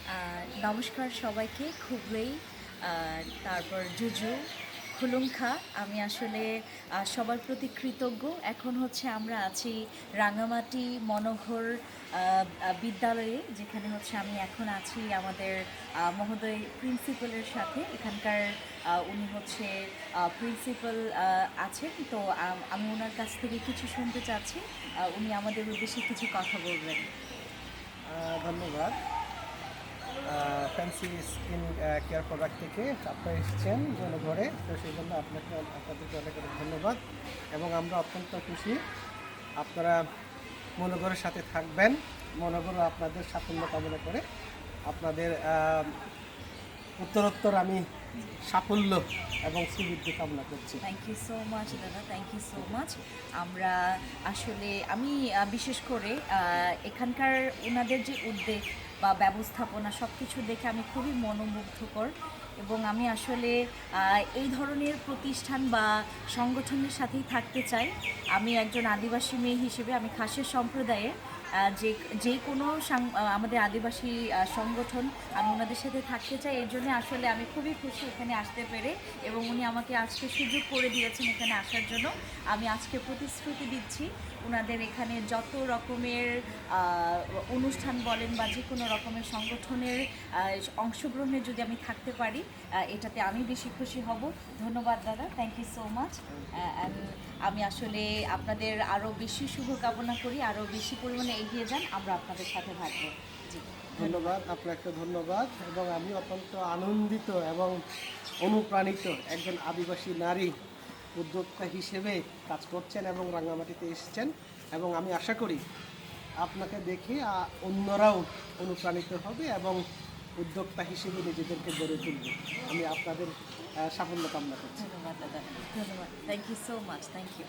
নমস্কার সবাইকে, খুবই তারপর জুজু খুলুংখা। আমি আসলে সবার প্রতি কৃতজ্ঞ। এখন হচ্ছে আমরা আছি রাঙামাটি মনোহর বিদ্যালয়ে, যেখানে হচ্ছে আমি এখন আছি আমাদের মহোদয় প্রিন্সিপালের সাথে। এখানকার উনি হচ্ছে প্রিন্সিপাল আছেন, তো আমি ওনার কাছ থেকে কিছু শুনতে চাচ্ছি। উনি আমাদের উদ্দেশ্যে কিছু কথা বলবেন। ধন্যবাদ। ফ্যান্সি স্কিন কেয়ার প্রোডাক্ট থেকে আপনারা এসেছেন মনোঘরে, তো সেই জন্য আপনাদেরকে অনেক অনেক ধন্যবাদ। এবং আমরা অত্যন্ত খুশি আপনারা মনোঘরের সাথে থাকবেন। মনোঘর আপনাদের সাফল্য কামনা করে আপনাদের উত্তরোত্তর আমি সাফল্য এবং শ্রীবৃদ্ধি কামনা করছি। থ্যাংক ইউ সো মাচ দাদা, থ্যাংক ইউ সো মাচ। আমরা আসলে আমি বিশেষ করে এখানকার ওনাদের যে উদ্যোগ বা ব্যবস্থাপনা সব কিছু দেখে আমি খুবই মনোমুগ্ধকর, এবং আমি আসলে এই ধরনের প্রতিষ্ঠান বা সংগঠনের সাথেই থাকতে চাই। আমি একজন আদিবাসী মেয়ে হিসেবে আমি খাসিয়া সম্প্রদায়ের যে কোনো আমাদের আদিবাসী সংগঠন, আমি ওনাদের সাথে থাকতে চাই। এর জন্য আসলে আমি খুবই খুশি এখানে আসতে পেরে, এবং উনি আমাকে আজকে সুযোগ করে দিয়েছেন এখানে আসার জন্য। আমি আজকে প্রতিশ্রুতি দিচ্ছি ওনাদের এখানে যত রকমের অনুষ্ঠান বলেন বা যে কোনো রকমের সংগঠনের অংশগ্রহণে যদি আমি থাকতে পারি, এটাতে আমি বেশি খুশি হব। ধন্যবাদ দাদা, thank you so much. And আমি আসলে আপনাদের আরও বেশি শুভকামনা করি, আরও বেশি পরিমাণে এগিয়ে যান, আমরা আপনাদের সাথে থাকবো। জি, ধন্যবাদ, আপনাকে ধন্যবাদ। এবং আমি অত্যন্ত আনন্দিত এবং অনুপ্রাণিত একজন আদিবাসী নারী উদ্যোক্তা হিসেবে কাজ করছেন এবং রাঙামাটিতে এসেছেন। এবং আমি আশা করি আপনাকে দেখে অন্যরাও অনুপ্রাণিত হবে এবং উদ্যোক্তা হিসেবে নিজেদেরকে গড়ে তুলবে। আমি আপনাদের সাফল্য কামনা করছি। ধন্যবাদ দাদা, ধন্যবাদ, thank you so much, thank you.